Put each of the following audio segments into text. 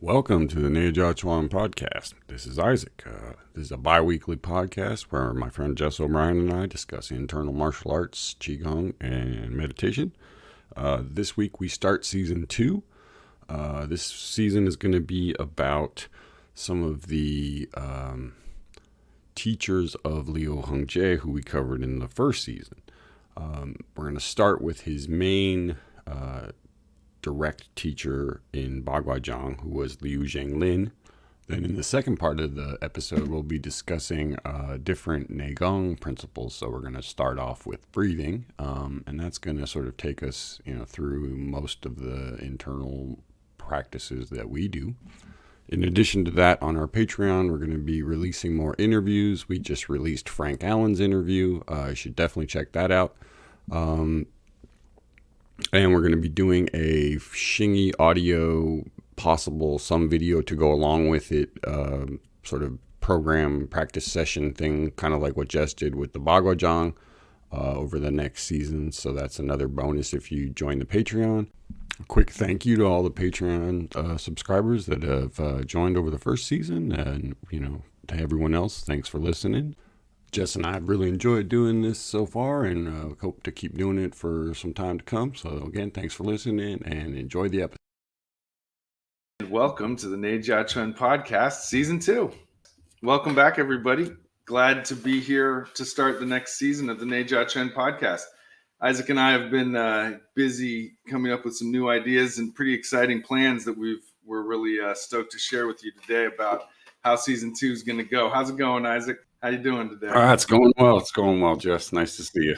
Welcome to the Neijiaquan podcast. This is Isaac. This is a bi-weekly podcast where my friend Jess O'Brien and I discuss internal martial arts, qigong, and meditation. This week we start season 2. This season is going to be about some of the teachers of Liu Hung Chieh who we covered in the first season. We're going to start with his main direct teacher in Baguazhang, who was Liu Zhen Lin. Then in the second part of the episode, we'll be discussing different naegong principles. So we're going to start off with breathing, and that's going to sort of take us, through most of the internal practices that we do. In addition to that, on our Patreon, we're going to be releasing more interviews. We just released Frank Allen's interview. You should definitely check that out. And we're going to be doing a Xingyi audio, possible some video to go along with it, sort of program practice session thing, kind of like what Jess did with the Baguazhang over the next season. So that's another bonus if you join the Patreon. A quick thank you to all the Patreon subscribers that have joined over the first season, and to everyone else, thanks for listening. Jess and I have really enjoyed doing this so far, and hope to keep doing it for some time to come. So again, thanks for listening and enjoy the episode. Welcome to the Neijiaquan podcast, season 2. Welcome back, everybody. Glad to be here to start the next season of the Neijiaquan podcast. Isaac and I have been busy coming up with some new ideas and pretty exciting plans that we're really stoked to share with you today about how season 2 is going to go. How's it going, Isaac? How you doing today? It's going well. It's going well, Jess. Nice to see you.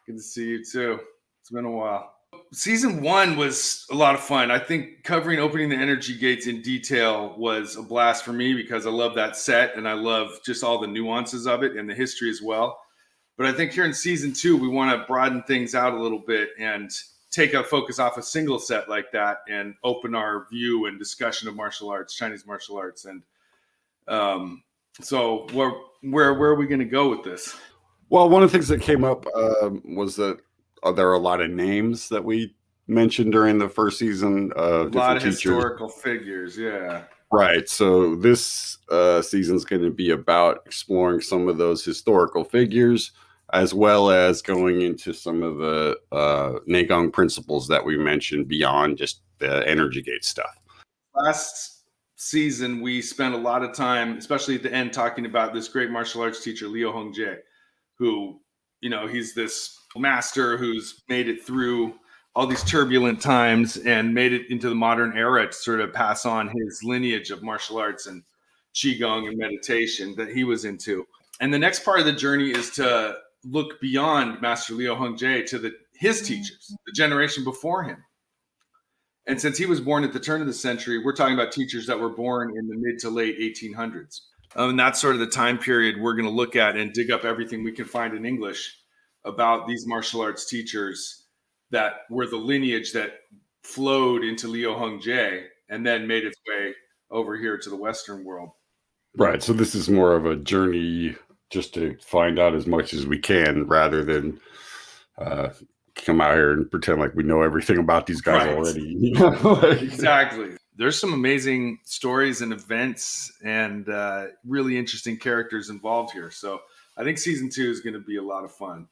Good to see you too. It's been a while. Season 1 was a lot of fun. I think covering opening the energy gates in detail was a blast for me because I love that set and I love just all the nuances of it and the history as well. But I think here in season 2, we want to broaden things out a little bit and take a focus off a single set like that and open our view and discussion of martial arts, Chinese martial arts. And so where are we going to go with this? Well, one of the things that came up was that there are a lot of names that we mentioned during the first season of a lot of teachers. Historical figures, yeah. Right. So this season is going to be about exploring some of those historical figures, as well as going into some of the naegong principles that we mentioned beyond just the energy gate stuff. Last season, we spent a lot of time, especially at the end, talking about this great martial arts teacher, Liu Hung Chieh, who, he's this master who's made it through all these turbulent times and made it into the modern era to sort of pass on his lineage of martial arts and qigong and meditation that he was into. And the next part of the journey is to look beyond Master Liu Hung Chieh to his teachers, the generation before him. And since he was born at the turn of the century, we're talking about teachers that were born in the mid to late 1800s. And that's sort of the time period we're going to look at and dig up everything we can find in English about these martial arts teachers that were the lineage that flowed into Liu Hung Chieh and then made its way over here to the Western world. Right. So this is more of a journey just to find out as much as we can rather than come out here and pretend like we know everything about these guys already. Exactly. There's some amazing stories and events and really interesting characters involved here. So I think season 2 is going to be a lot of fun.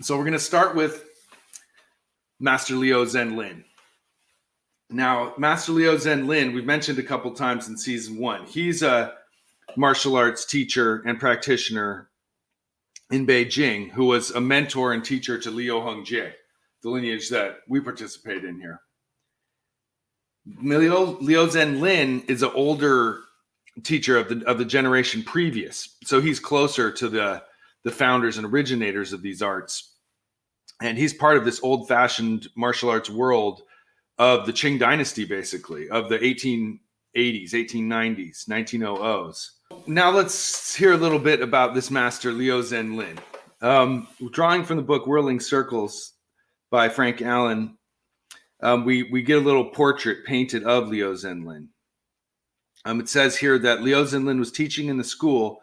So we're going to start with Master Liu Zhen Lin. Now, Master Liu Zhen Lin, we've mentioned a couple times in season 1. He's a martial arts teacher and practitioner in Beijing who was a mentor and teacher to Liu Hung Chieh, the lineage that we participate in here. Liu Zhen Lin is an older teacher of the generation previous, so he's closer to the founders and originators of these arts. And he's part of this old-fashioned martial arts world of the Qing dynasty, basically, of the 1880s, 1890s, 1900s. Now let's hear a little bit about this master, Liu Zhen Lin. Drawing from the book Whirling Circles by Frank Allen, we get a little portrait painted of Liu Zhen Lin. It says here that Liu Zhen Lin was teaching in the school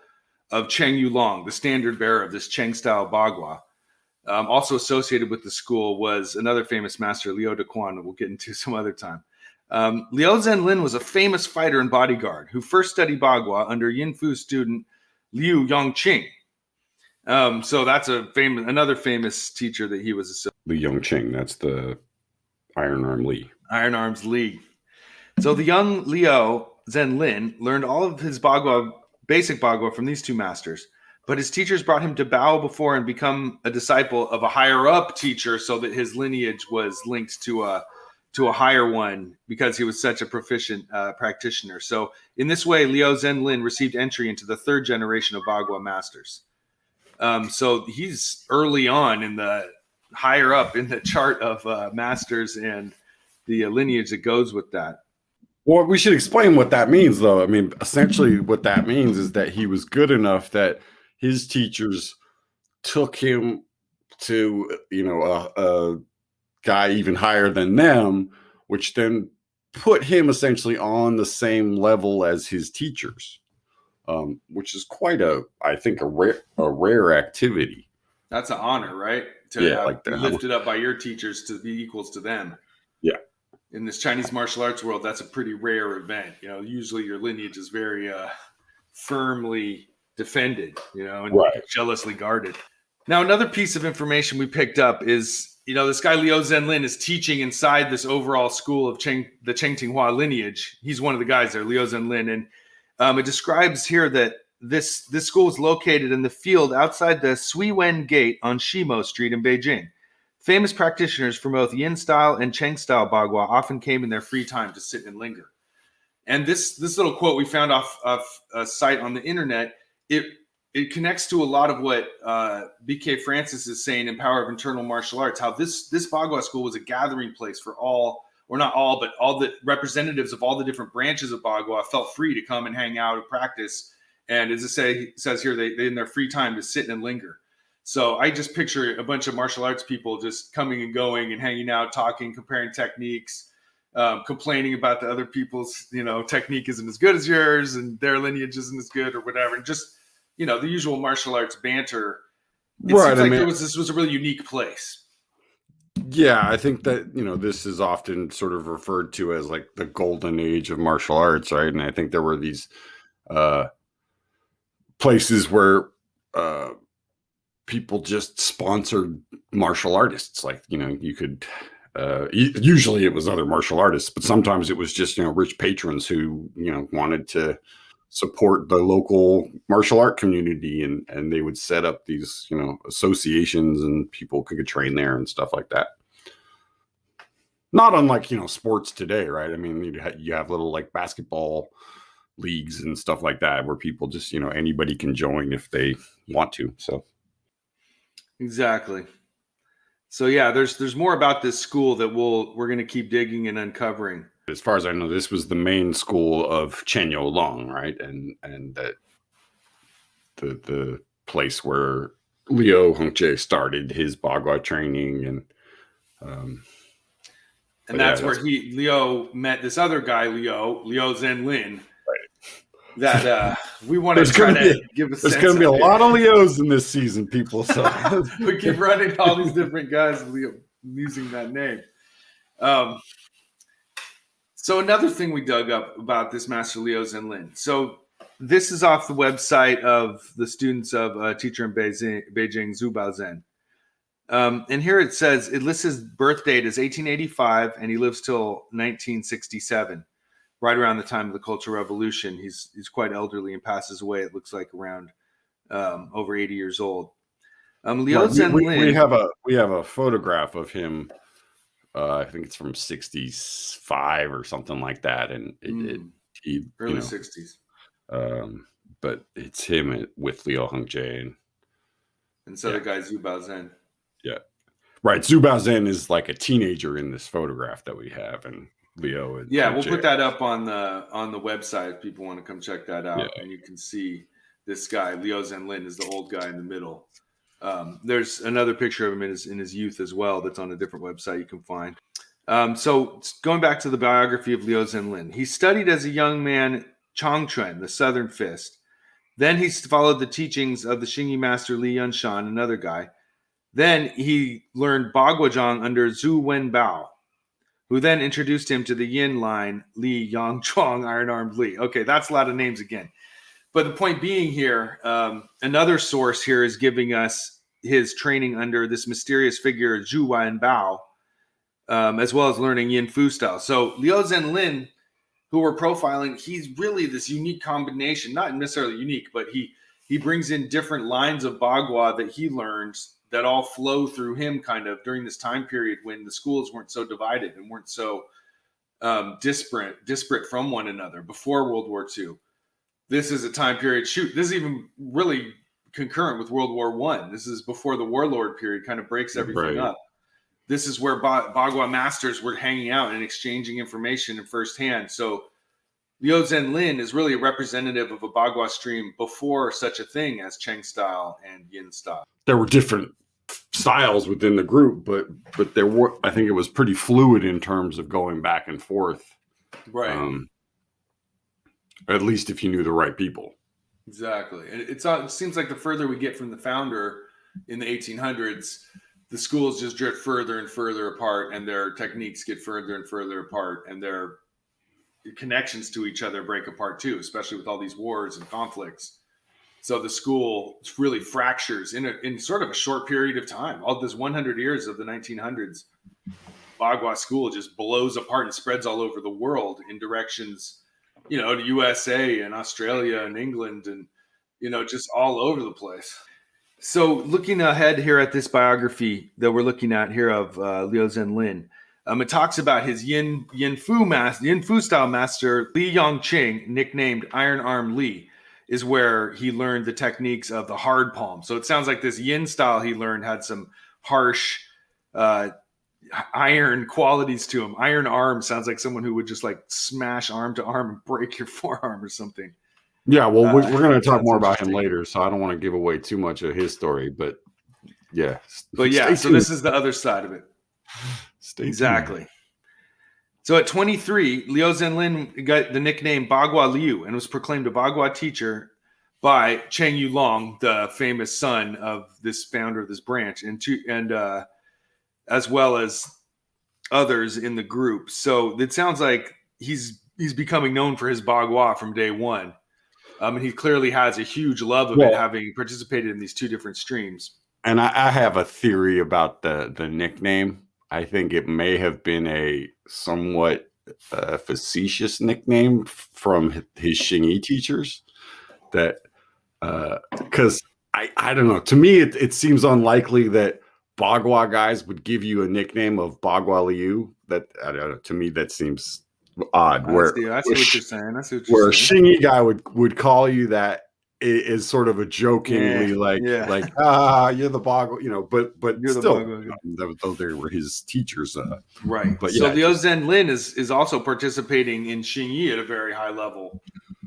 of Cheng Yulong, the standard bearer of this Cheng-style bagua. Also associated with the school was another famous master, Liu Zenlin, we'll get into some other time. Liu Zhen was a famous fighter and bodyguard who first studied Bagua under Yin Fu's student Liu Hung Chieh. So that's another famous teacher that he was. Liu Hung Chieh, that's the Iron Arms Lee. So the young Liu Zenlin learned all of his basic Bagua from these two masters, but his teachers brought him to bow before and become a disciple of a higher up teacher, so that his lineage was linked to a higher one because he was such a proficient practitioner. So in this way, Liu Zenlin received entry into the third generation of Bagua masters. So he's early on in the higher up in the chart of masters and the lineage that goes with that. Well, we should explain what that means, though. I mean, essentially what that means is that he was good enough that his teachers took him to, a guy even higher than them, which then put him essentially on the same level as his teachers, which is quite I think a rare activity. That's an honor, right? To be lifted up by your teachers to be equals to them. Yeah. In this Chinese martial arts world, that's a pretty rare event. Usually your lineage is very firmly defended, and jealously guarded. Now, another piece of information we picked up is, this guy Liu Zenlin is teaching inside this overall school of the Cheng Tinghua lineage. He's one of the guys there, Liu Zhen Lin, and it describes here that this school is located in the field outside the Suiwen Gate on Shimo Street in Beijing. Famous practitioners from both Yin style and Cheng style Bagua often came in their free time to sit and linger. And this little quote we found off a site on the internet, it connects to a lot of what BK Francis is saying in Power of Internal Martial Arts, how this Bagua school was a gathering place for all, or not all, but all the representatives of all the different branches of Bagua felt free to come and hang out and practice. And as it says here, they in their free time to sit and linger. So I just picture a bunch of martial arts people just coming and going and hanging out, talking, comparing techniques, complaining about the other people's, technique isn't as good as yours and their lineage isn't as good or whatever. And just, the usual martial arts banter. It seems like this was a really unique place. Yeah, I think that, this is often sort of referred to as like the golden age of martial arts, right? And I think there were these places where people just sponsored martial artists. Like, you could, usually it was other martial artists, but sometimes it was just, rich patrons who, wanted to support the local martial art community. And they would set up these, associations and people could train there and stuff like that. Not unlike, sports today, right? I mean, you have little like basketball leagues and stuff like that where people just, anybody can join if they want to. So. Exactly. So yeah, there's more about this school that we're going to keep digging and uncovering. As far as I know, this was the main school of Chen Youlong, right? And that the place where Liu Hung Chieh started his Bagua training, and that's where Liu met this other guy, Liu Zhen Lin. That we want to try to give a sense. There's going to be a lot of Leos in this season, people. So we keep running all these different guys using that name. So another thing we dug up about this Master Liu Zhen Lin. So this is off the website of the students of a teacher in Beijing, Zhu Baozhen. And here it says, it lists his birth date as 1885, and he lives till 1967. Right around the time of the Cultural Revolution. He's quite elderly and passes away, it looks like, around over 80 years old. Liu Zhen Lin, we have a photograph of him. I think it's from 65 or something like that, and early 60s. But it's him with Liu Hung Chieh and so the guy Zhu Baozhen. Yeah, right. Zhu Baozhen is like a teenager in this photograph that we have, and Leo. And we'll put that up on the website if people want to come check that out. And you can see this guy, Liu Zhen Lin, is the old guy in the middle. There's another picture of him in his youth as well that's on a different website you can find. So going back to the biography of Liu Zhen Lin, he studied as a young man Chongquan, the Southern Fist. Then he followed the teachings of the Xingyi master Li Yunshan, another guy. Then he learned Baguazhang under Zhu Wenbao, who then introduced him to the yin line, Li Yang Chuang, iron-armed Li. Okay, that's a lot of names again. But the point being here, another source here is giving us his training under this mysterious figure, Zhu Wan Bao, as well as learning Yin Fu style. So Liu Zenlin, who we're profiling, he's really this unique combination, not necessarily unique, but he brings in different lines of Bagua that he learns that all flow through him kind of during this time period when the schools weren't so divided and weren't so disparate from one another before World War II. This is a time period. Shoot, this is even really concurrent with World War I. This is before the warlord period kind of breaks everything up. This is where Bagua masters were hanging out and exchanging information in firsthand. So Liu Zenlin is really a representative of a Bagua stream before such a thing as Cheng style and Yin style. There were different styles within the group, but there were, I think it was pretty fluid in terms of going back and forth. Right. At least if you knew the right people. Exactly. And it seems like the further we get from the founder in the 1800s, the schools just drift further and further apart, and their techniques get further and further apart, and their connections to each other break apart too, especially with all these wars and conflicts. So the school really fractures in sort of a short period of time. All this 100 years of the 1900s, Bagua school just blows apart and spreads all over the world in directions, to USA and Australia and England and, just all over the place. So looking ahead here at this biography that we're looking at here of Liu Zenlin, it talks about his Yin Fu style master, Li Hung Chieh, nicknamed Iron Arm Li, is where he learned the techniques of the hard palm. So it sounds like this Yin style he learned had some harsh iron qualities to him. Iron arm sounds like someone who would just like smash arm to arm and break your forearm or something. Yeah, well, we're going to talk more about him later, so I don't want to give away too much of his story, but yeah. But yeah, so this is the other side of it. Exactly. Tuned. So at 23, Liu Zenlin got the nickname Bagua Liu and was proclaimed a Bagua teacher by Cheng Yulong, the famous son of this founder of this branch, and as well as others in the group. So it sounds like he's becoming known for his Bagua from day one. And he clearly has a huge love of it, having participated in these two different streams. And I have a theory about the nickname. I think it may have been a somewhat facetious nickname from his Xingyi teachers. That because I don't know. To me, it seems unlikely that Bagua guys would give you a nickname of Bagua Liu. That I don't know. To me, that seems odd. I see what you're saying. Where a Xingyi guy would call you that is sort of a jokingly you're the Bagua, but you're still, those were his teachers. Right. But so Liu Zhen is also participating in Xingyi at a very high level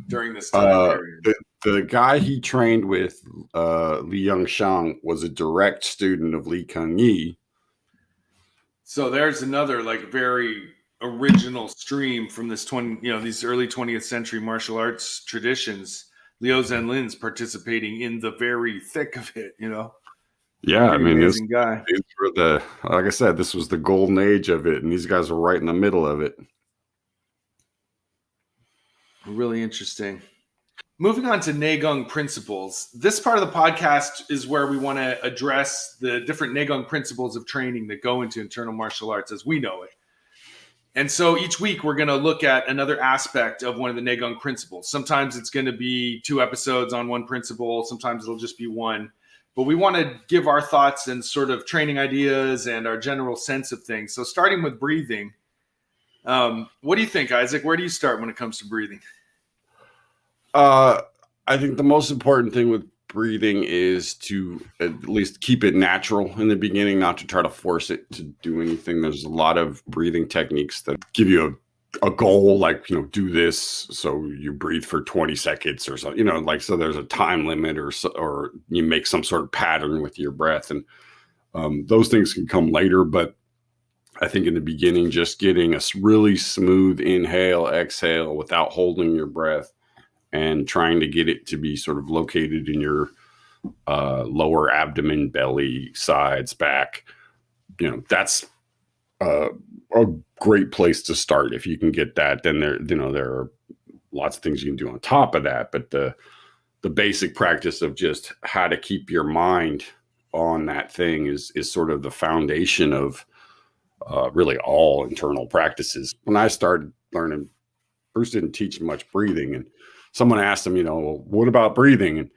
during this time period. The guy he trained with, Li Yangshang, was a direct student of Li Kengyi. So there's another very original stream from this these early 20th century martial arts traditions. Liu Zenlin's participating in the very thick of it, Yeah, I mean, these were like I said, this was the golden age of it, and these guys are right in the middle of it. Really interesting. Moving on to Neigung principles. This part of the podcast is where we want to address the different Neigung principles of training that go into internal martial arts as we know it. And so each week we're going to look at another aspect of one of the Neigung principles. Sometimes it's going to be 2 episodes on one principle. Sometimes it'll just be one. But we want to give our thoughts and sort of training ideas and our general sense of things. So starting with breathing, what do you think, Isaac? Where do you start when it comes to breathing? I think the most important thing with breathing is to at least keep it natural in the beginning, not to try to force it to do anything. There's a lot of breathing techniques that give you a goal, do this, so you breathe for 20 seconds or so, so there's a time limit or you make some sort of pattern with your breath. And those things can come later, but I think in the beginning, just getting a really smooth inhale, exhale without holding your breath and trying to get it to be sort of located in your lower abdomen, belly, sides, back. That's uh, a great place to start. If you can get that, then there are lots of things you can do on top of that. But the basic practice of just how to keep your mind on that thing is sort of the foundation of really all internal practices. When I started learning, Bruce didn't teach much breathing, and someone asked him, well, what about breathing?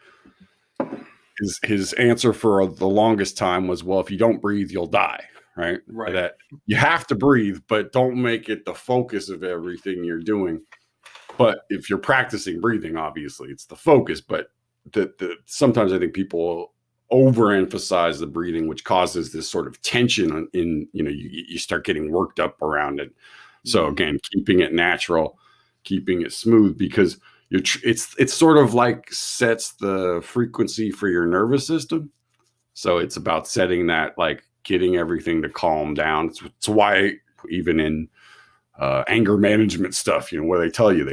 And his answer for the longest time was, well, if you don't breathe, you'll die. Right. That you have to breathe, but don't make it the focus of everything you're doing. But if you're practicing breathing, obviously it's the focus. But sometimes I think people overemphasize the breathing, which causes this sort of tension in, you start getting worked up around it. So again, keeping it natural, keeping it smooth, because it's sort of like sets the frequency for your nervous system. So it's about setting that, like getting everything to calm down. It's why even in anger management stuff, where they tell you,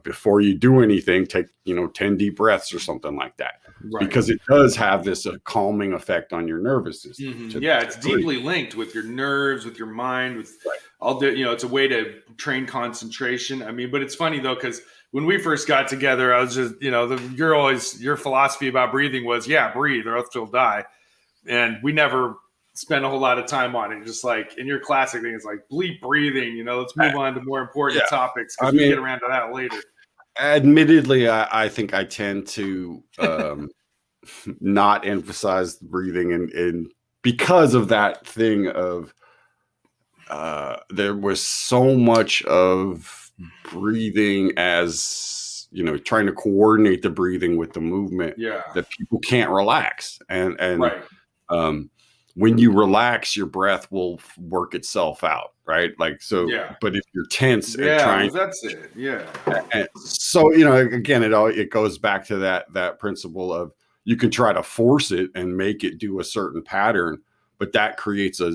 before you do anything, take, 10 deep breaths or something like that. Right. Because it does have this calming effect on your nervous system. Yeah, it's deeply linked with your nerves, with your mind, with all the, it's a way to train concentration. I mean, but it's funny though, because when we first got together, I was just, your philosophy about breathing was, breathe or else you'll die. And we never spend a whole lot of time on it. Just like in your classic thing, it's like bleep breathing, let's move on to more important topics, because we get around to that later. Admittedly, I think I tend to not emphasize the breathing, and because of that thing of there was so much of breathing as, trying to coordinate the breathing with the movement that people can't relax. And when you relax, your breath will work itself out, right? Like, so, but if you're tense and trying, that's it. Yeah. And so, again, it goes back to that principle of, you can try to force it and make it do a certain pattern, but that creates a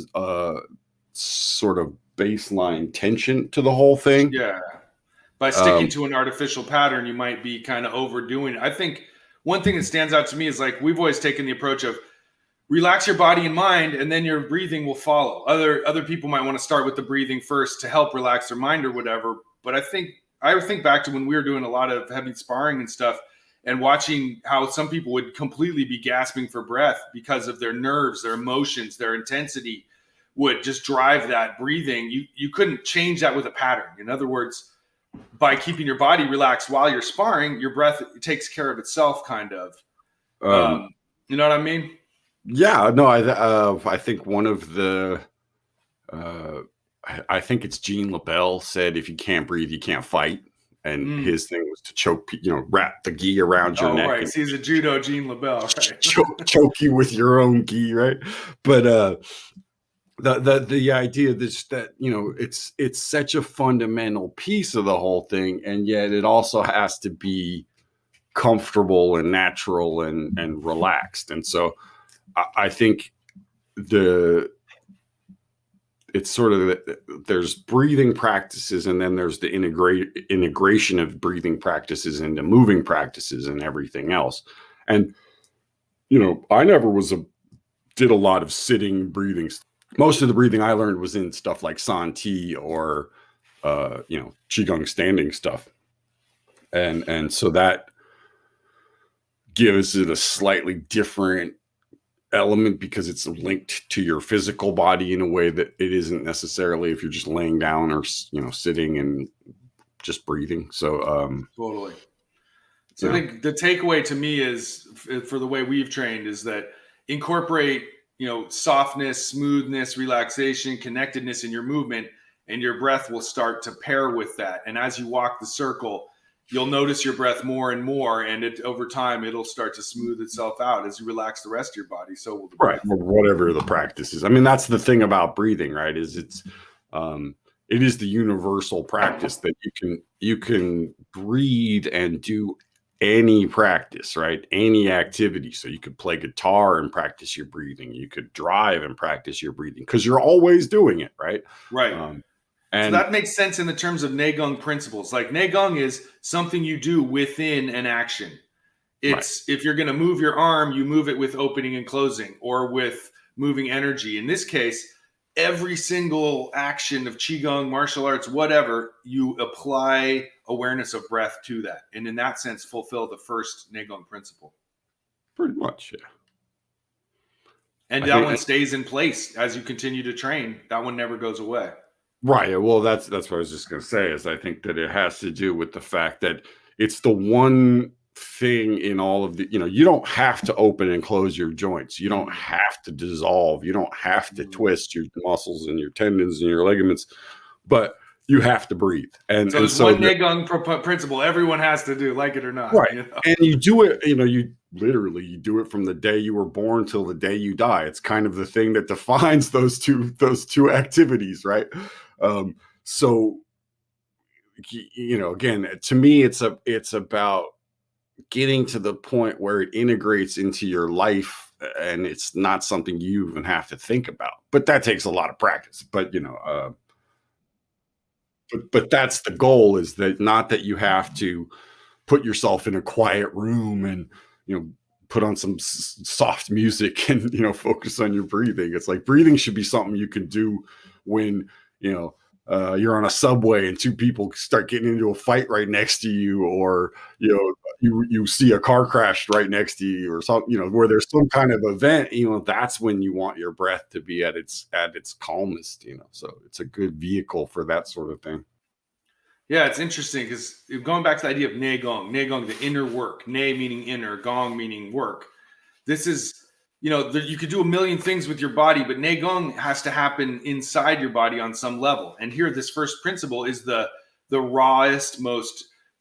sort of baseline tension to the whole thing. Yeah. By sticking to an artificial pattern, you might be kind of overdoing it. I think one thing that stands out to me is, like, we've always taken the approach of relax your body and mind, and then your breathing will follow. Other people might want to start with the breathing first to help relax their mind or whatever. But I think back to when we were doing a lot of heavy sparring and stuff, and watching how some people would completely be gasping for breath because of their nerves, their emotions, their intensity would just drive that breathing. You couldn't change that with a pattern. In other words, by keeping your body relaxed while you're sparring, your breath takes care of itself, kind of. You know what I mean? Yeah, no, I think one of the, I think it's Gene LaBelle said, if you can't breathe, you can't fight. And his thing was to choke, wrap the gi around your neck. Right. And he's a judo Gene LaBelle, right? choke you with your own gi, right? But the idea that it's such a fundamental piece of the whole thing, and yet it also has to be comfortable and natural and relaxed. And so I think it's sort of there's breathing practices, and then there's the integration of breathing practices into moving practices and everything else. And I never did a lot of sitting breathing. Most of the breathing I learned was in stuff like San Ti or Qigong standing stuff, and so that gives it a slightly different element, because it's linked to your physical body in a way that it isn't necessarily if you're just laying down or sitting and just breathing. So totally. So I think the takeaway to me is, for the way we've trained, is that incorporate softness, smoothness, relaxation, connectedness in your movement, and your breath will start to pair with that. And as you walk the circle, you'll notice your breath more and more, and over time, it'll start to smooth itself out as you relax the rest of your body. So will the breath. Right, whatever the practice is. I mean, that's the thing about breathing, right? Is it is the universal practice that you can breathe and do any practice, right? Any activity. So you could play guitar and practice your breathing. You could drive and practice your breathing, because you're always doing it, right? Right. And so that makes sense in the terms of Neigung principles. Like, Neigung is something you do within an action. It's if you're going to move your arm, you move it with opening and closing, or with moving energy. In this case, every single action of qigong, martial arts, whatever, you apply awareness of breath to that, and in that sense fulfill the first Neigung principle. Pretty much, yeah. And I that think one stays in place as you continue to train. That one never goes away. right. Well, that's what I was just going to say. Is I think that it has to do with the fact that it's the one thing in all of the, you don't have to open and close your joints. You don't have to dissolve. You don't have to twist your muscles and your tendons and your ligaments, but you have to breathe. And so there's one Neigung principle everyone has to do, like it or not. Right. And you do it, you literally you do it from the day you were born till the day you die. It's kind of the thing that defines those two activities, right? So again, to me it's about getting to the point where it integrates into your life, and it's not something you even have to think about. But that takes a lot of practice. But but that's the goal, is that not that you have to put yourself in a quiet room and put on some soft music and focus on your breathing. It's like breathing should be something you can do when you're on a subway and two people start getting into a fight right next to you, or you see a car crash right next to you, or something, where there's some kind of event. That's when you want your breath to be at its calmest. So it's a good vehicle for that sort of thing. Yeah, it's interesting because going back to the idea of Neigung, the inner work, Nei meaning inner, Gong meaning work. This is, you could do a million things with your body, but Neigung has to happen inside your body on some level. And here, this first principle is the rawest,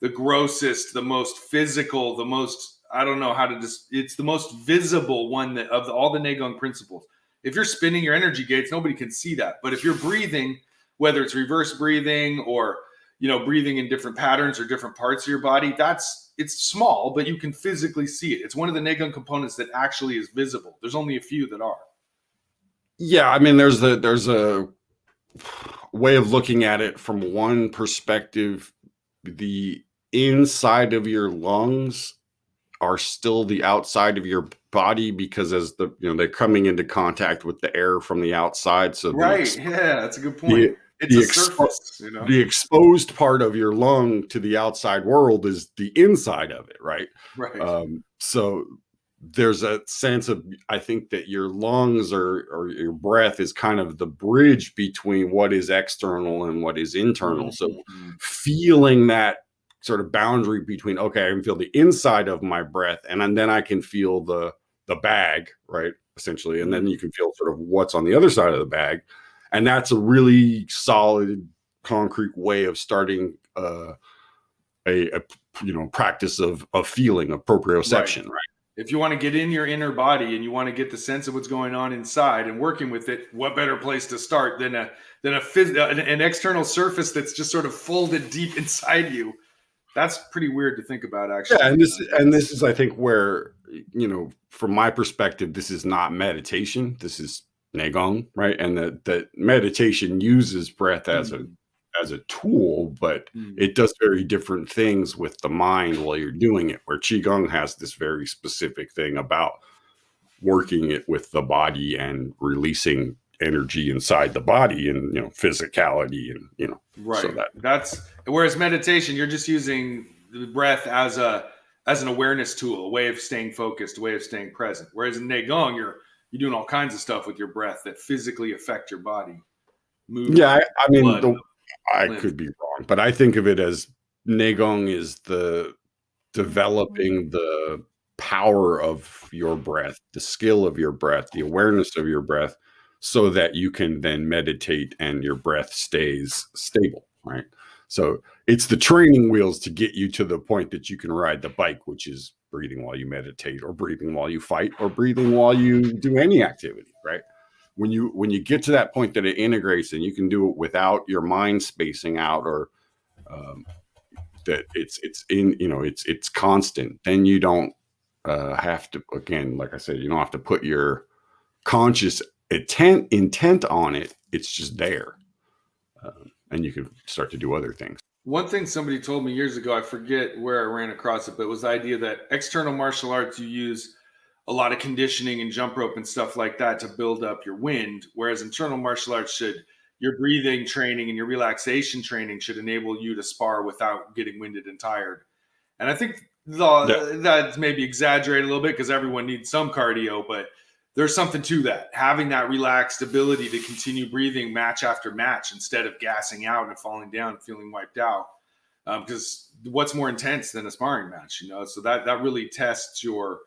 the grossest, the most physical, the most, I don't know how to it's the most visible one of all the Neigung principles. If you're spinning your energy gates, nobody can see that. But if you're breathing, whether it's reverse breathing or breathing in different patterns or different parts of your body, it's small, but you can physically see it. It's one of the Neigung components that actually is visible. There's only a few that are. Yeah, I mean, there's a way of looking at it from one perspective. The inside of your lungs are still the outside of your body, because as they're coming into contact with the air from the outside. So right, yeah, that's a good point. It's a surface, the exposed part of your lung to the outside world is the inside of it, right? Right. So there's a sense of, I think, that your lungs or your breath is kind of the bridge between what is external and what is internal. So feeling that sort of boundary between, okay, I can feel the inside of my breath, and then I can feel the bag, right? Essentially. And then you can feel sort of what's on the other side of the bag. And that's a really solid, concrete way of starting a practice of feeling, of proprioception, right? If you want to get in your inner body and you want to get the sense of what's going on inside and working with it, what better place to start than an external surface that's just sort of folded deep inside you? That's pretty weird to think about, actually. Yeah, and this is, I think, where from my perspective, this is not meditation. This is Neigung, right? And that meditation uses breath as a tool, but it does very different things with the mind while you're doing it, where Qigong has this very specific thing about working it with the body and releasing energy inside the body, and physicality, and right. So that's whereas meditation, you're just using the breath as an awareness tool, a way of staying focused, a way of staying present. Whereas in Neigung, you're doing all kinds of stuff with your breath that physically affect your body. Yeah, I mean, I could be wrong, but I think of it as Neigung is the developing the power of your breath, the skill of your breath, the awareness of your breath, so that you can then meditate and your breath stays stable, right? So it's the training wheels to get you to the point that you can ride the bike, which is breathing while you meditate, or breathing while you fight, or breathing while you do any activity, right? When you get to that point that it integrates and you can do it without your mind spacing out, or that it's constant, then you don't have to, again, like I said, you don't have to put your conscious intent on it. It's just there, and you can start to do other things. One thing somebody told me years ago, I forget where I ran across it, but it was the idea that external martial arts, you use a lot of conditioning and jump rope and stuff like that to build up your wind. Whereas internal martial arts your breathing training and your relaxation training should enable you to spar without getting winded and tired. And I think that's maybe exaggerated a little bit because everyone needs some cardio, but there's something to that. Having that relaxed ability to continue breathing match after match instead of gassing out and falling down and feeling wiped out. Because what's more intense than a sparring match, So that really tests your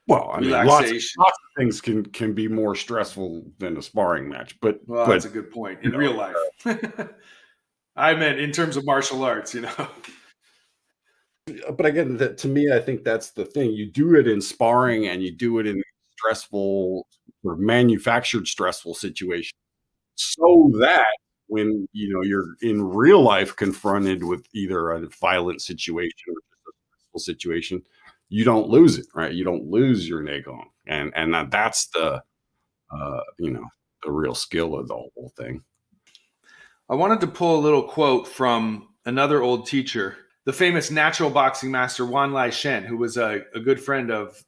relaxation. Lots of things can be more stressful than a sparring match, but that's a good point. In real life, I meant in terms of martial arts, But again, to me, I think that's the thing. You do it in sparring, and you do it in stressful or manufactured stressful situation, so that when you're in real life confronted with either a violent situation or just a stressful situation, you don't lose it, right? You don't lose your naegong, and that's the the real skill of the whole thing. I wanted to pull a little quote from another old teacher, the famous natural boxing master Wan Lai Shen, who was a good friend of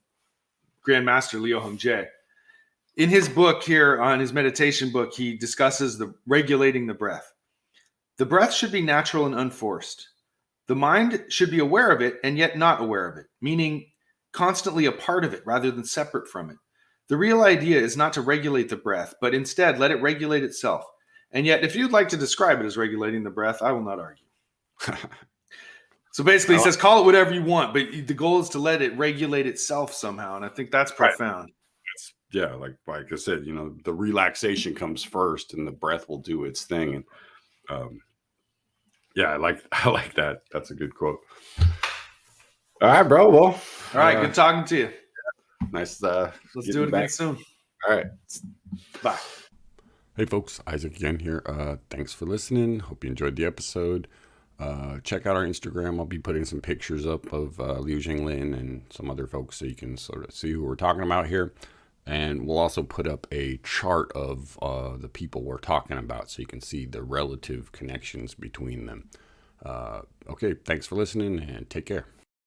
Grandmaster Liu Hung Chieh. In his book here, on his meditation book, he discusses the regulating the breath. The breath should be natural and unforced. The mind should be aware of it and yet not aware of it, meaning constantly a part of it rather than separate from it. The real idea is not to regulate the breath, but instead let it regulate itself. And yet, if you'd like to describe it as regulating the breath, I will not argue. So basically, he says, call it whatever you want, but the goal is to let it regulate itself somehow. And I think that's profound. Yeah, like I said, the relaxation comes first, and the breath will do its thing. And yeah, I like that. That's a good quote. All right, bro. Well, all right, good talking to you. Nice. Let's do it again soon. All right, bye. Hey, folks, Isaac again here. Thanks for listening. Hope you enjoyed the episode. Check out our Instagram. I'll be putting some pictures up of Liu Zhen Lin and some other folks so you can sort of see who we're talking about here. And we'll also put up a chart of the people we're talking about so you can see the relative connections between them. Okay, thanks for listening and take care.